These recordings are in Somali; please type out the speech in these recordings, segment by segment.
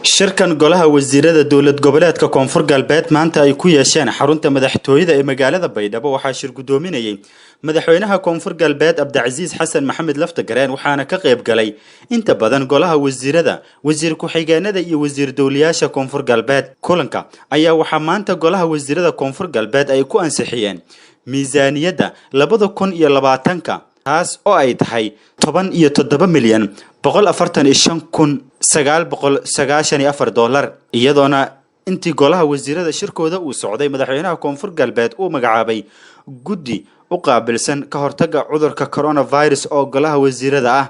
shirkan golaha wasiirada dowlad goboleedka koonfur galbeed maanta ay ku yeesheen xarunta madaxtooyada ee magaalada Baydhabo waxaa shir gudoominayay madaxweynaha koonfur galbeed Abdicasiis Xasan Maxamed Laftagareen waxaana ka qayb galay inta badan golaha wasiirada wasiir ku-xigeenada iyo wasiir dawliyaasha koonfur galbeed kulanka ayaa waxaa maanta golaha wasiirada koonfur galbeed ay ku ansixiyeen miisaaniyada 2020 taas oo ay tahay 17 milyan 145,994 dollar iyadoona intii golaha wasiirada shirkooda uu socday madaxweynaha koonfur galbeed uu magacaabay guddi u qaabilsan ka hortagga cudurka coronavirus oo golaha wasiirada ah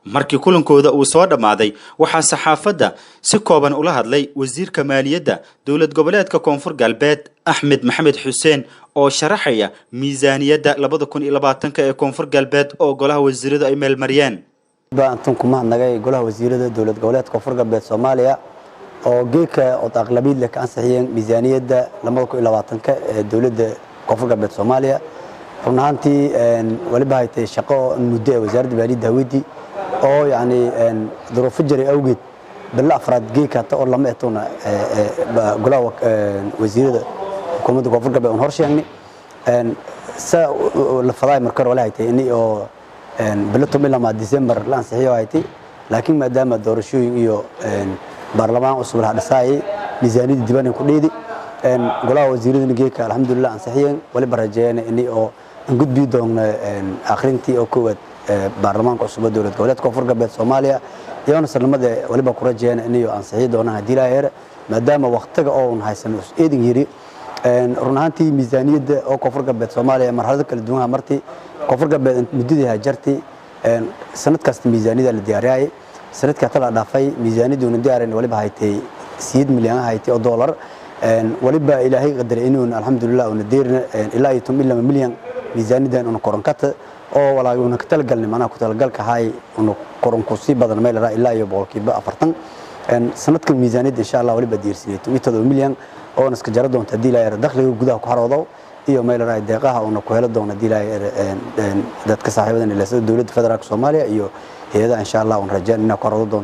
markii kulankooda uu soo dhamaaday waxaa saxaafadda si kooban ula hadlay wasiirka maaliyadda dowlad goboleedka koonfur galbeed Axmed Maxamed Xuseen oo sharaxaya miisaaniyada 2020 ee koonfur galbeed oo golaha wasiirada ay meel mariyeen baantan kuma nagay golaha wasiirada dowlad goboleedka koonfur galbeed Soomaaliya oo geeka oo aqlabiyad leh ka ansixiyeen miisaaniyada 2020 ee dowladda koonfur galbeed Soomaaliya runaantii waliba haytay shaqo muddo ee wasaaradda maaliyadda hawidi oo yani duruufo jiray awgeed bal afraad geeka oo lama eetona golaha wasiirada xukuumadda koonfur galbeed oo horsheegnay sa la faday markar wala haytay inii oo بلتهم إلا مع ديسمبر لان صحيح هايتي لكن ما دام الدورشوي يو برلمان أصبح هذا ساي ميزانية الديوان كليدي قلنا وزيرنا نجيك الحمد لله عن صحيح ولا برجعنا إني أو نقد بيدون آخرين تي أو كوت برلمان أصبح دولة قولات كفر قبل سوماليا يوم سلمة ولا بكرجعنا إني عن صحيح دونا هدي لاير ما دام وقتك أو نحسنوس إيدين يري رنانتي ميزانية أو كفر قبل سوماليا مرحلة كل دوها مرتي koonfur galbeed mudadii hajartay sanad kasta miisaaniyada la diyaariyay sanadka kala dhaafay miisaaniyadu diyaarin waliba haytay 8 milyan haytay oo dollar waliba ilaahay qadar inuu alxamdulillah oo nadirna ilaa 10 milyan miisaaniyadan oo koronkata oo walaahi uu ka talgalnay mana ku talgalka hay oo koronku si badan meel ilaa iyo 40% sanadka miisaaniyada insha Allah waliba diirsiinay 7 milyan oo iska jara doonta diilaayar dakhliga gudaha ku xaroodo iyo meel raay deeqaha oo ku helo doona diilaayar dadka saaxiibada ilaa dawladda federaalka Soomaaliya iyo hay'adaha insha Allah oo rajaan inay ku xaroodo